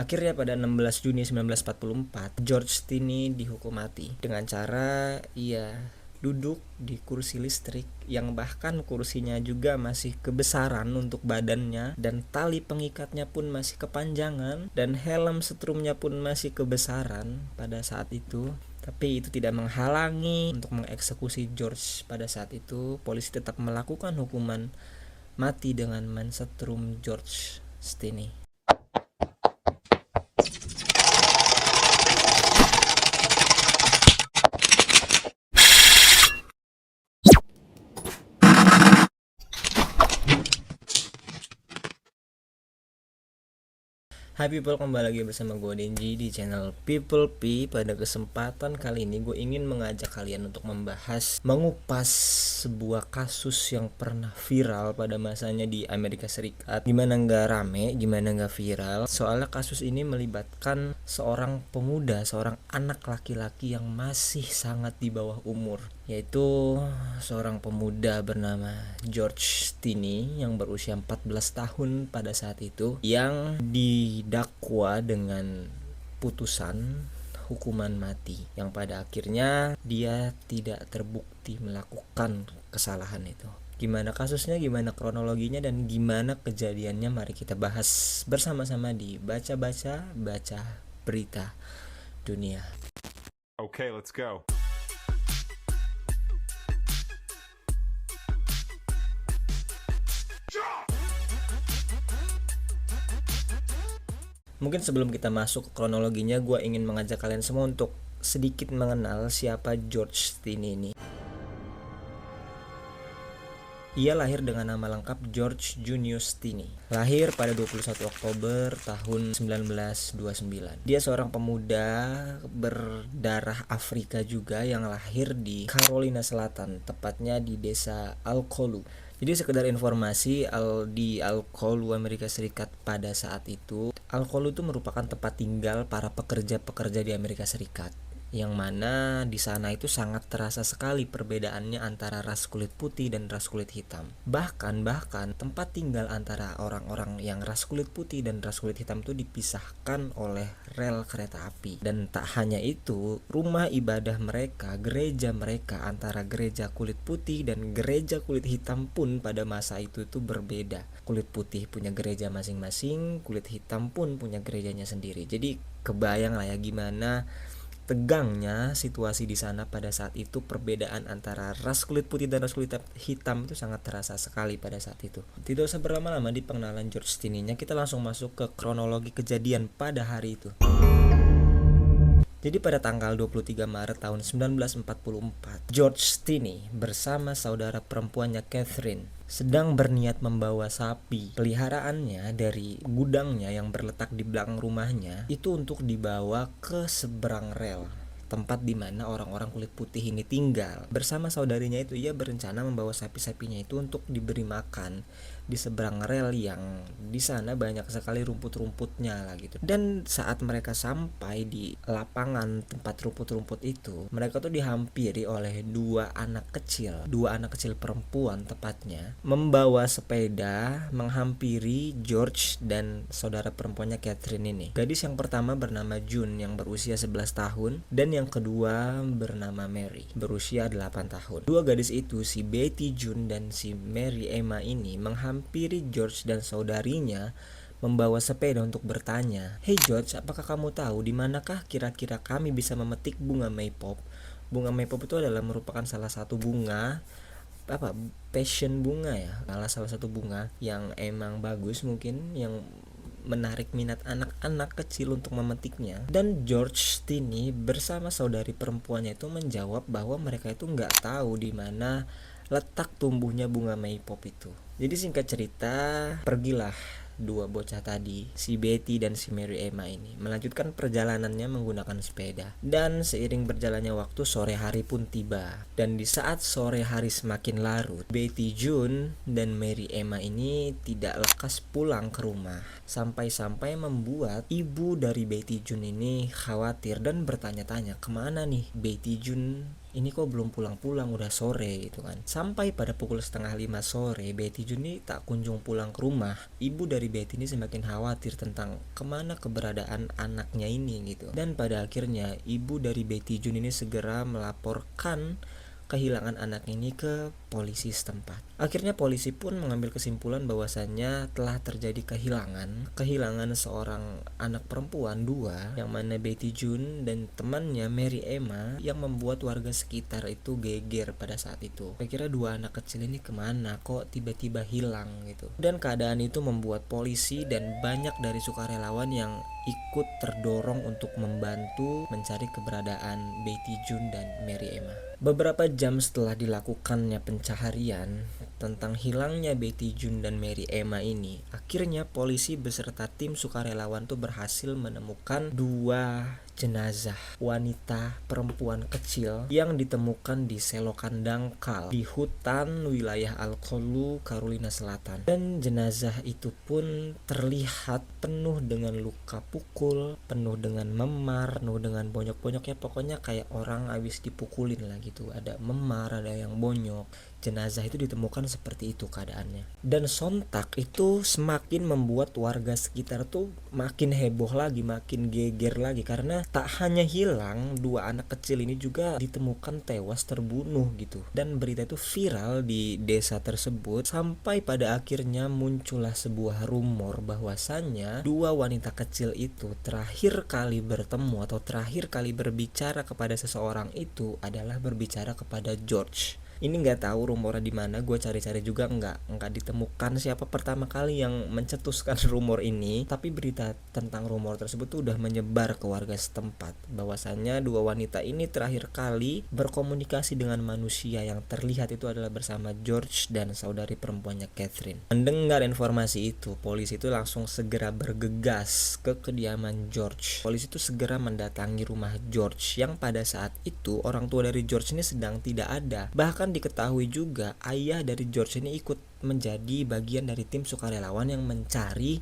Akhirnya pada 16 Juni 1944, George Stinney dihukum mati dengan cara ia duduk di kursi listrik yang bahkan kursinya juga masih kebesaran untuk badannya, dan tali pengikatnya pun masih kepanjangan, dan helm setrumnya pun masih kebesaran pada saat itu. Tapi itu tidak menghalangi untuk mengeksekusi George pada saat itu. Polisi tetap melakukan hukuman mati dengan mensetrum George Stinney. Hai people, kembali lagi bersama gue Denji di channel People P. Pada kesempatan kali ini gue ingin mengajak kalian untuk mengupas sebuah kasus yang pernah viral pada masanya di Amerika Serikat. Gimana nggak rame, gimana nggak viral? Soalnya kasus ini melibatkan seorang pemuda, seorang anak laki-laki yang masih sangat di bawah umur, yaitu seorang pemuda bernama George Stinney yang berusia 14 tahun pada saat itu, yang didakwa dengan putusan hukuman mati yang pada akhirnya dia tidak terbukti melakukan kesalahan itu. Gimana kasusnya, gimana kronologinya, dan gimana kejadiannya, mari kita bahas bersama-sama di Baca Berita Dunia. Okay, let's go. Mungkin sebelum kita masuk ke kronologinya, gue ingin mengajak kalian semua untuk sedikit mengenal siapa George Stinney ini. Ia lahir dengan nama lengkap George Junius Stinney. Lahir pada 21 Oktober tahun 1929. Dia seorang pemuda berdarah Afrika juga yang lahir di Carolina Selatan, tepatnya di desa Alcolu. Jadi sekedar informasi, di Alcolu, Amerika Serikat pada saat itu, Alcolu itu merupakan tempat tinggal para pekerja-pekerja di Amerika Serikat, yang mana di sana itu sangat terasa sekali perbedaannya antara ras kulit putih dan ras kulit hitam. Bahkan tempat tinggal antara orang-orang yang ras kulit putih dan ras kulit hitam itu dipisahkan oleh rel kereta api. Dan tak hanya itu, rumah ibadah mereka, gereja mereka antara gereja kulit putih dan gereja kulit hitam pun pada masa itu berbeda. Kulit putih punya gereja masing-masing, kulit hitam pun punya gerejanya sendiri. Jadi kebayang lah ya gimana tegangnya situasi di sana pada saat itu. Perbedaan antara ras kulit putih dan ras kulit hitam itu sangat terasa sekali pada saat itu. Tidak usah berlama-lama di pengenalan George Stinney-nya, kita langsung masuk ke kronologi kejadian pada hari itu. Jadi pada tanggal 23 Maret tahun 1944, George Stinney bersama saudara perempuannya Catherine sedang berniat membawa sapi peliharaannya dari gudangnya yang berletak di belakang rumahnya itu untuk dibawa ke seberang rel, tempat di mana orang-orang kulit putih ini tinggal. Bersama saudarinya itu, ia berencana membawa sapi-sapinya itu untuk diberi makan di seberang rel yang di sana banyak sekali rumput-rumputnya lah gitu. Dan saat mereka sampai di lapangan tempat rumput-rumput itu, mereka tuh dihampiri oleh dua anak kecil perempuan tepatnya, membawa sepeda menghampiri George dan saudara perempuannya Catherine ini. Gadis yang pertama bernama June yang berusia 11 tahun dan yang kedua bernama Mary berusia 8 tahun. Dua gadis itu, si Betty June dan si Mary Emma ini, menghampiri George dan saudarinya membawa sepeda untuk bertanya, "Hey George, apakah kamu tahu di manakah kira-kira kami bisa memetik bunga maypop?" Bunga maypop itu adalah merupakan salah satu bunga passion bunga ya, salah satu bunga yang emang bagus, mungkin yang menarik minat anak-anak kecil untuk memetiknya. Dan George Stinney bersama saudari perempuannya itu menjawab bahwa mereka itu nggak tahu di mana letak tumbuhnya bunga maypop itu. Jadi singkat cerita, pergilah dua bocah tadi, si Betty dan si Mary Emma ini, melanjutkan perjalanannya menggunakan sepeda. Dan seiring berjalannya waktu, sore hari pun tiba. Dan di saat sore hari semakin larut, Betty June dan Mary Emma ini tidak lekas pulang ke rumah. Sampai-sampai membuat ibu dari Betty June ini khawatir dan bertanya-tanya, kemana nih Betty June ini kok belum pulang-pulang, udah sore gitu kan. Sampai pada pukul 4:30 sore, Betty Jun ini tak kunjung pulang ke rumah. Ibu dari Betty ini semakin khawatir tentang kemana keberadaan anaknya ini gitu. Dan pada akhirnya ibu dari Betty Jun ini segera melaporkan kehilangan anak ini ke polisi setempat. Akhirnya polisi pun mengambil kesimpulan bahwasannya telah terjadi kehilangan seorang anak perempuan 2, yang mana Betty Jun dan temannya Mary Emma, yang membuat warga sekitar itu geger pada saat itu. Kira-kira 2 anak kecil ini kemana, kok tiba-tiba hilang gitu. Dan keadaan itu membuat polisi dan banyak dari sukarelawan yang ikut terdorong untuk membantu mencari keberadaan Betty Jun dan Mary Emma. Beberapa jam setelah dilakukannya pencaharian tentang hilangnya Betty Jun dan Mary Emma ini, akhirnya polisi beserta tim sukarelawan tuh berhasil menemukan 2 jenazah wanita perempuan kecil yang ditemukan di selokan dangkal di hutan wilayah Al-Kholu, Carolina Selatan. Dan jenazah itu pun terlihat penuh dengan luka pukul, penuh dengan memar, penuh dengan bonyok-bonyoknya, pokoknya kayak orang habis dipukulin lah gitu. Ada memar, ada yang bonyok. Jenazah itu ditemukan seperti itu keadaannya. Dan sontak itu semakin membuat warga sekitar tuh makin heboh lagi, makin geger lagi, karena tak hanya hilang, 2 anak kecil ini juga ditemukan tewas terbunuh gitu. Dan berita itu viral di desa tersebut sampai pada akhirnya muncullah sebuah rumor bahwasannya 2 wanita kecil itu terakhir kali bertemu atau terakhir kali berbicara kepada seseorang itu adalah berbicara kepada George. Ini nggak tahu rumornya di mana, gue cari-cari juga nggak ditemukan siapa pertama kali yang mencetuskan rumor ini. Tapi berita tentang rumor tersebut tuh udah menyebar ke warga setempat bahwasannya 2 wanita ini terakhir kali berkomunikasi dengan manusia yang terlihat itu adalah bersama George dan saudari perempuannya Catherine. Mendengar informasi itu, polisi itu langsung segera bergegas ke kediaman George. Polisi itu segera mendatangi rumah George yang pada saat itu orang tua dari George ini sedang tidak ada. Bahkan diketahui juga ayah dari George ini ikut menjadi bagian dari tim sukarelawan yang mencari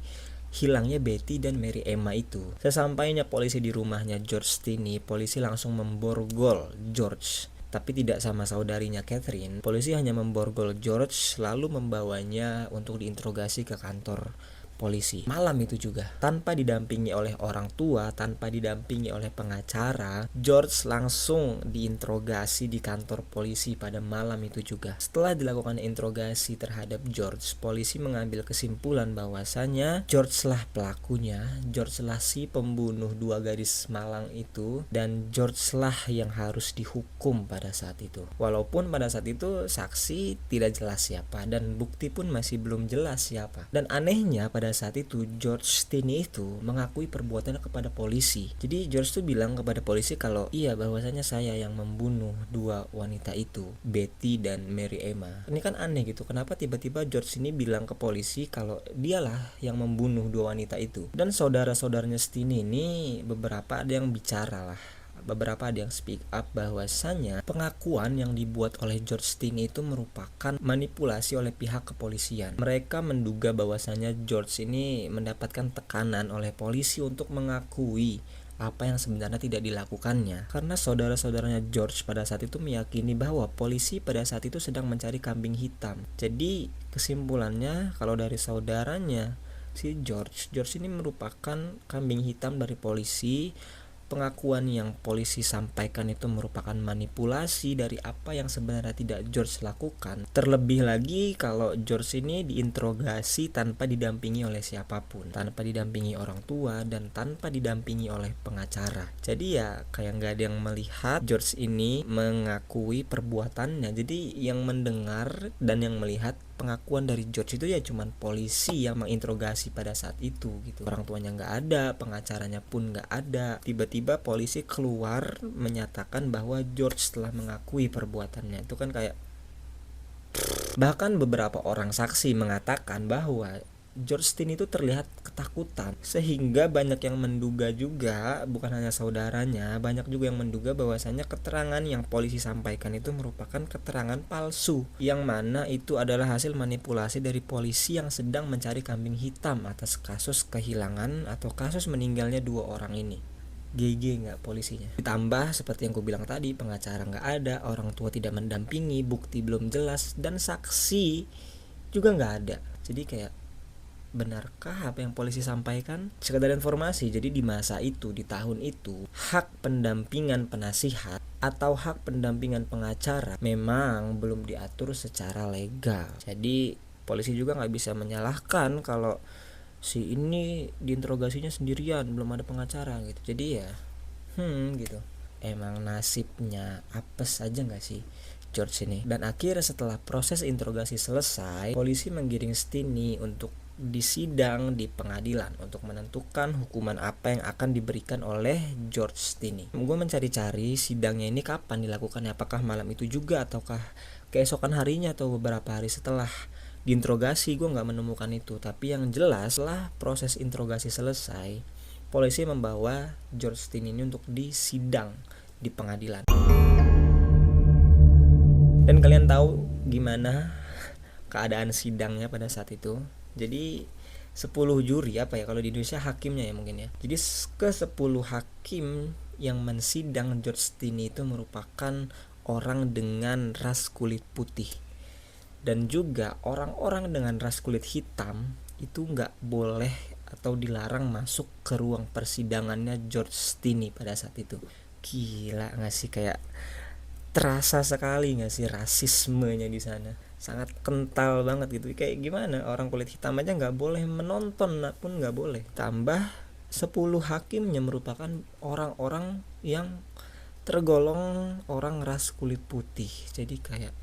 hilangnya Betty dan Mary Emma itu. Sesampainya polisi di rumahnya George Stinney, polisi langsung memborgol George, tapi tidak sama saudarinya Catherine. Polisi hanya memborgol George lalu membawanya untuk diinterogasi ke kantor polisi. Malam itu juga, tanpa didampingi oleh orang tua, tanpa didampingi oleh pengacara, George langsung diinterogasi di kantor polisi pada malam itu juga. Setelah dilakukan interogasi terhadap George, polisi mengambil kesimpulan bahwasanya George lah pelakunya, George lah si pembunuh 2 gadis malang itu, dan George lah yang harus dihukum pada saat itu. Walaupun pada saat itu saksi tidak jelas siapa dan bukti pun masih belum jelas siapa. Dan anehnya pada saat itu George Stinney itu mengakui perbuatannya kepada polisi. Jadi George tuh bilang kepada polisi kalau iya bahwasanya saya yang membunuh 2 wanita itu, Betty dan Mary Emma. Ini kan aneh gitu, kenapa tiba-tiba George ini bilang ke polisi kalau dialah yang membunuh 2 wanita itu. Dan saudara-saudaranya Stinney ini beberapa ada yang bicara lah, beberapa ada yang speak up bahwasannya pengakuan yang dibuat oleh George Stinney itu merupakan manipulasi oleh pihak kepolisian. Mereka menduga bahwasannya George ini mendapatkan tekanan oleh polisi untuk mengakui apa yang sebenarnya tidak dilakukannya, karena saudara-saudaranya George pada saat itu meyakini bahwa polisi pada saat itu sedang mencari kambing hitam. Jadi kesimpulannya kalau dari saudaranya si George ini merupakan kambing hitam dari polisi. Pengakuan yang polisi sampaikan itu merupakan manipulasi dari apa yang sebenarnya tidak George lakukan. Terlebih lagi kalau George ini diinterogasi tanpa didampingi oleh siapapun, tanpa didampingi orang tua dan tanpa didampingi oleh pengacara. Jadi ya kayak nggak ada yang melihat George ini mengakui perbuatannya. Jadi yang mendengar dan yang melihat pengakuan dari George itu ya cuman polisi yang menginterogasi pada saat itu gitu. Orang tuanya nggak ada, pengacaranya pun nggak ada. Tiba-tiba polisi keluar menyatakan bahwa George telah mengakui perbuatannya. Itu kan kayak, bahkan beberapa orang saksi mengatakan bahwa George Stinney itu terlihat ketakutan, sehingga banyak yang menduga juga, bukan hanya saudaranya, banyak juga yang menduga bahwasannya keterangan yang polisi sampaikan itu merupakan keterangan palsu, yang mana itu adalah hasil manipulasi dari polisi yang sedang mencari kambing hitam atas kasus kehilangan atau kasus meninggalnya 2 orang ini. GG nggak polisinya. Ditambah seperti yang gue bilang tadi, pengacara nggak ada, orang tua tidak mendampingi, bukti belum jelas, dan saksi juga nggak ada. Jadi kayak, benarkah apa yang polisi sampaikan? Sekedar informasi, jadi di masa itu, di tahun itu, hak pendampingan penasihat atau hak pendampingan pengacara memang belum diatur secara legal. Jadi polisi juga nggak bisa menyalahkan kalau si ini diinterogasinya sendirian, belum ada pengacara gitu. Jadi ya gitu, emang nasibnya apes aja gak sih George ini. Dan akhirnya setelah proses interogasi selesai, polisi menggiring Stiny untuk disidang di pengadilan untuk menentukan hukuman apa yang akan diberikan oleh George Stiny. Gue mencari-cari sidangnya ini kapan dilakukannya, apakah malam itu juga ataukah keesokan harinya atau beberapa hari setelah diinterogasi. Gue nggak menemukan itu, tapi yang jelas setelah proses interogasi selesai, polisi membawa George Stiny ini untuk disidang di pengadilan. Dan kalian tahu gimana keadaan sidangnya pada saat itu? Jadi 10 juri, apa ya kalau di Indonesia hakimnya ya mungkin ya. Jadi ke 10 hakim yang mensidang George Stiny itu merupakan orang dengan ras kulit putih. Dan juga orang-orang dengan ras kulit hitam itu gak boleh atau dilarang masuk ke ruang persidangannya George Stiny pada saat itu. Gila gak sih, kayak terasa sekali gak sih rasismenya di sana? Sangat kental banget gitu. Kayak gimana orang kulit hitam aja gak boleh menonton pun gak boleh. Tambah 10 hakimnya merupakan orang-orang yang tergolong orang ras kulit putih. Jadi kayak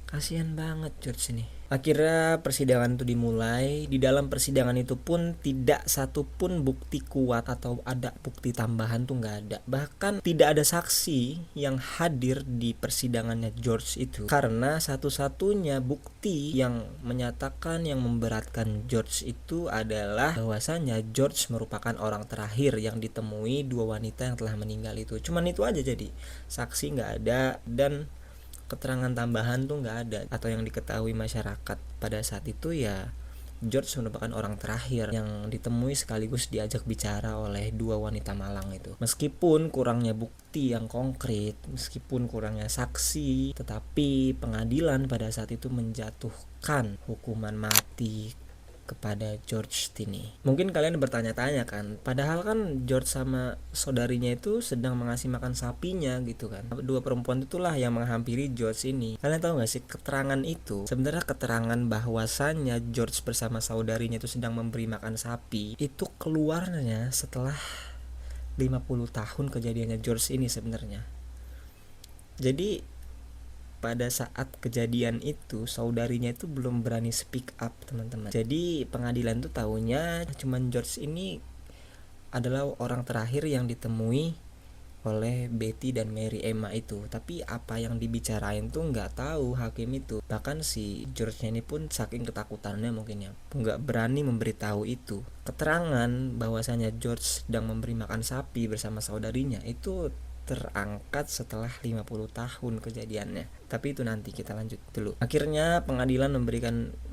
kasihan banget George ini. Akhirnya persidangan itu dimulai. Di dalam persidangan itu pun tidak satu pun bukti kuat atau ada bukti tambahan tuh nggak ada. Bahkan tidak ada saksi yang hadir di persidangannya George itu, karena satu-satunya bukti yang menyatakan yang memberatkan George itu adalah bahwasanya George merupakan orang terakhir yang ditemui dua wanita yang telah meninggal itu. Cuman itu aja, jadi saksi nggak ada dan keterangan tambahan tuh nggak ada. Atau yang diketahui masyarakat pada saat itu ya George merupakan orang terakhir yang ditemui sekaligus diajak bicara oleh dua wanita malang itu. Meskipun kurangnya bukti yang konkret, meskipun kurangnya saksi, tetapi pengadilan pada saat itu menjatuhkan hukuman mati kepada George Stiny. Mungkin kalian bertanya-tanya kan, padahal kan George sama saudarinya itu sedang mengasih makan sapinya gitu kan. Dua perempuan itulah yang menghampiri George ini. Kalian tahu gak sih keterangan itu? Sebenarnya keterangan bahwasannya George bersama saudarinya itu sedang memberi makan sapi itu keluarnya setelah 50 tahun kejadiannya George ini sebenarnya. Jadi pada saat kejadian itu saudarinya itu belum berani speak up teman-teman. Jadi pengadilan tuh tahunya cuman George ini adalah orang terakhir yang ditemui oleh Betty dan Mary Emma itu. Tapi apa yang dibicarain tuh nggak tahu hakim itu. Bahkan si George ini pun saking ketakutannya mungkin ya nggak berani memberitahu itu. Keterangan bahwasanya George sedang memberi makan sapi bersama saudarinya itu terangkat setelah 50 tahun kejadiannya. Tapi itu nanti kita lanjut dulu. Akhirnya pengadilan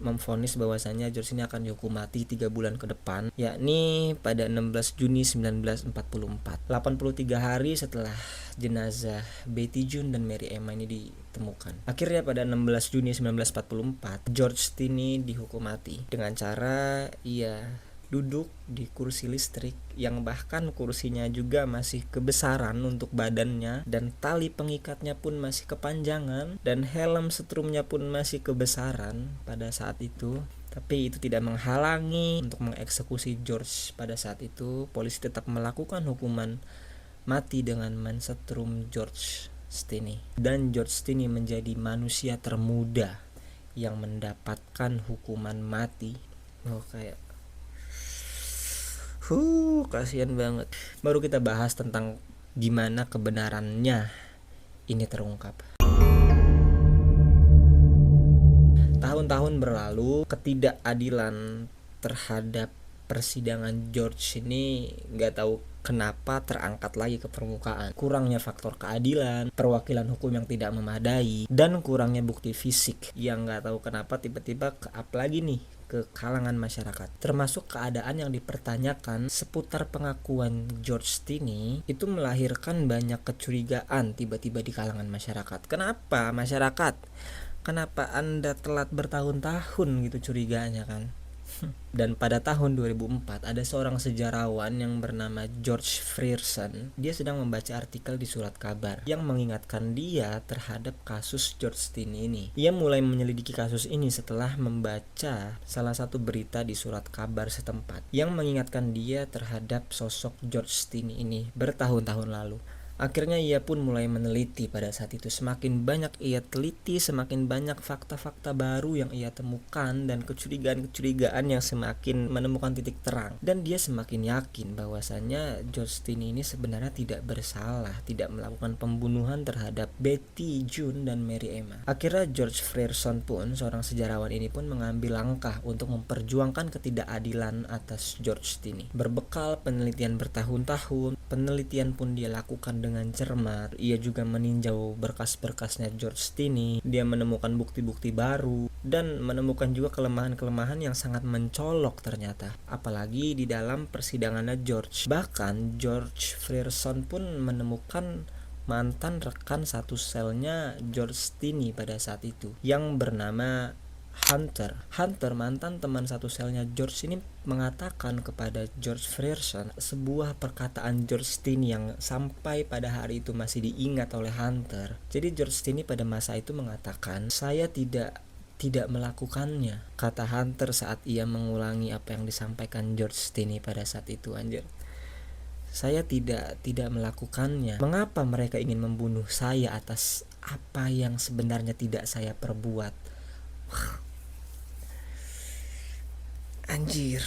memvonis bahwasanya George ini akan dihukum mati 3 bulan ke depan, yakni pada 16 Juni 1944. 83 hari setelah jenazah Betty June dan Mary Emma ini ditemukan. Akhirnya pada 16 Juni 1944 George Stiny dihukum mati dengan cara ia duduk di kursi listrik yang bahkan kursinya juga masih kebesaran untuk badannya, dan tali pengikatnya pun masih kepanjangan, dan helm setrumnya pun masih kebesaran pada saat itu. Tapi itu tidak menghalangi untuk mengeksekusi George pada saat itu. Polisi tetap melakukan hukuman mati dengan mensetrum George Stiny, dan George Stiny menjadi manusia termuda yang mendapatkan hukuman mati. Kayak kasihan banget. Baru kita bahas tentang gimana kebenarannya ini terungkap. Tahun-tahun berlalu, ketidakadilan terhadap persidangan George ini gak tahu kenapa terangkat lagi ke permukaan. Kurangnya faktor keadilan, perwakilan hukum yang tidak memadai, dan kurangnya bukti fisik yang gak tahu kenapa tiba-tiba ke-up lagi nih ke kalangan masyarakat. Termasuk keadaan yang dipertanyakan seputar pengakuan George Stinney itu melahirkan banyak kecurigaan tiba-tiba di kalangan masyarakat. Kenapa masyarakat? Kenapa Anda telat bertahun-tahun gitu curiganya kan? Dan pada tahun 2004 ada seorang sejarawan yang bernama George Frierson. Dia sedang membaca artikel di surat kabar yang mengingatkan dia terhadap kasus George Stinney ini. Ia mulai menyelidiki kasus ini setelah membaca salah satu berita di surat kabar setempat yang mengingatkan dia terhadap sosok George Stinney ini bertahun-tahun lalu. Akhirnya ia pun mulai meneliti pada saat itu. Semakin banyak ia teliti, semakin banyak fakta-fakta baru yang ia temukan dan kecurigaan-kecurigaan yang semakin menemukan titik terang. Dan dia semakin yakin bahwasannya George Stinney ini sebenarnya tidak bersalah, tidak melakukan pembunuhan terhadap Betty, June, dan Mary Emma. Akhirnya George Frierson pun, seorang sejarawan ini pun mengambil langkah untuk memperjuangkan ketidakadilan atas George Stinney. Berbekal penelitian bertahun-tahun, penelitian pun dia lakukan dengan cermat. Ia juga meninjau berkas-berkasnya George Stinney. Dia menemukan bukti-bukti baru dan menemukan juga kelemahan-kelemahan yang sangat mencolok ternyata. Apalagi di dalam persidangannya George. Bahkan George Frierson pun menemukan mantan rekan satu selnya George Stinney pada saat itu yang bernama Hunter, mantan teman satu selnya George ini, mengatakan kepada George Frierson sebuah perkataan George Stinney yang sampai pada hari itu masih diingat oleh Hunter. Jadi George Stinney pada masa itu mengatakan, "Saya tidak melakukannya," kata Hunter saat ia mengulangi apa yang disampaikan George Stinney pada saat itu. Anjir. "Saya tidak melakukannya. Mengapa mereka ingin membunuh saya atas apa yang sebenarnya tidak saya perbuat?" Anjir.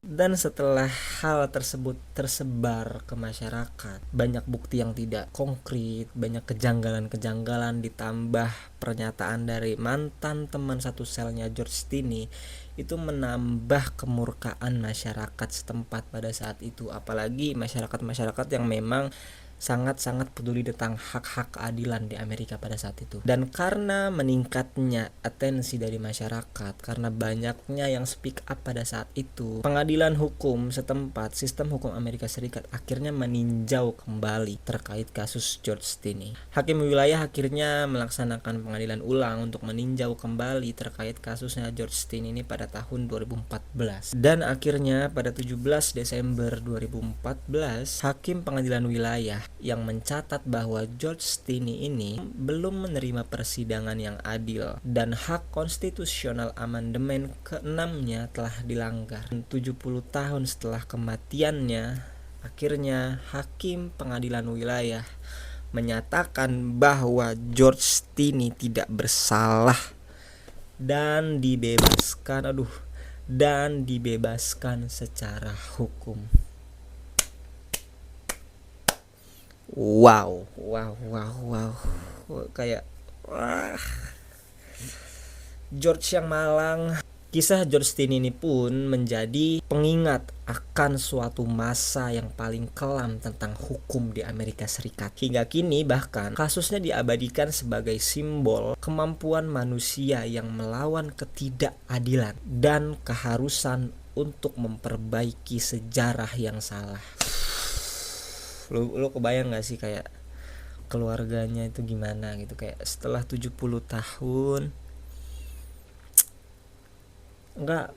Dan setelah hal tersebut tersebar ke masyarakat, banyak bukti yang tidak konkret, banyak kejanggalan-kejanggalan, ditambah pernyataan dari mantan teman satu selnya George Stinney, itu menambah kemurkaan masyarakat setempat pada saat itu. Apalagi masyarakat-masyarakat yang memang sangat-sangat peduli tentang hak-hak keadilan di Amerika pada saat itu. Dan karena meningkatnya atensi dari masyarakat, karena banyaknya yang speak up pada saat itu, pengadilan hukum setempat, sistem hukum Amerika Serikat akhirnya meninjau kembali terkait kasus George Stinney. Hakim wilayah akhirnya melaksanakan pengadilan ulang untuk meninjau kembali terkait kasusnya George Stinney ini pada tahun 2014. Dan akhirnya pada 17 Desember 2014, Hakim Pengadilan Wilayah yang mencatat bahwa George Stinney ini belum menerima persidangan yang adil dan hak konstitusional amandemen ke-6-nya telah dilanggar. 70 tahun setelah kematiannya, akhirnya Hakim Pengadilan Wilayah menyatakan bahwa George Stinney tidak bersalah dan dibebaskan secara hukum. Wow. Kayak George yang malang. Kisah George Stinney ini pun menjadi pengingat akan suatu masa yang paling kelam tentang hukum di Amerika Serikat. Hingga kini bahkan kasusnya diabadikan sebagai simbol kemampuan manusia yang melawan ketidakadilan dan keharusan untuk memperbaiki sejarah yang salah. Lu kebayang gak sih kayak keluarganya itu gimana gitu, kayak setelah 70 tahun. Enggak,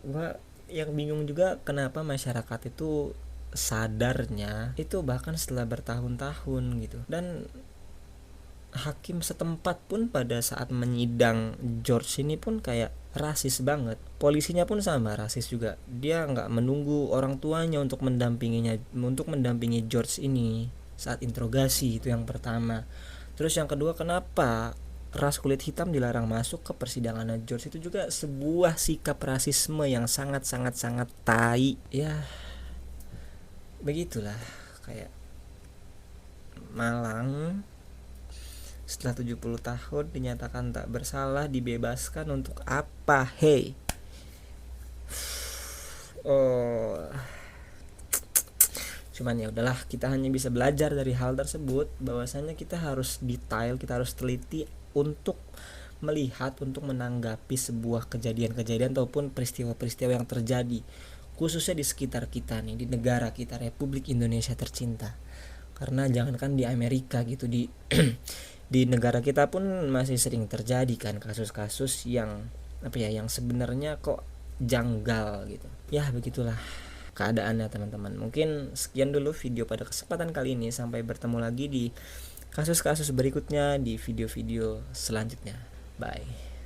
yang bingung juga kenapa masyarakat itu sadarnya itu bahkan setelah bertahun-tahun gitu. Dan hakim setempat pun pada saat menyidang George ini pun kayak rasis banget. Polisinya pun sama, rasis juga. Dia nggak menunggu orang tuanya untuk mendampingi George ini saat interogasi. Itu yang pertama. Terus yang kedua, kenapa ras kulit hitam dilarang masuk ke persidangan George? Itu juga sebuah sikap rasisme yang sangat tai. Ya begitulah, kayak malang setelah 70 tahun dinyatakan tak bersalah, dibebaskan untuk apa? Hey. Cuman ya udahlah, kita hanya bisa belajar dari hal tersebut bahwasanya kita harus detail, kita harus teliti untuk melihat, untuk menanggapi sebuah kejadian-kejadian ataupun peristiwa-peristiwa yang terjadi, khususnya di sekitar kita nih, di negara kita, Republik Indonesia tercinta. Karena jangankan di Amerika gitu, di di negara kita pun masih sering terjadi kan kasus-kasus yang yang sebenarnya kok janggal gitu. Ya begitulah keadaannya teman-teman. Mungkin sekian dulu video pada kesempatan kali ini. Sampai bertemu lagi di kasus-kasus berikutnya, di video-video selanjutnya. Bye.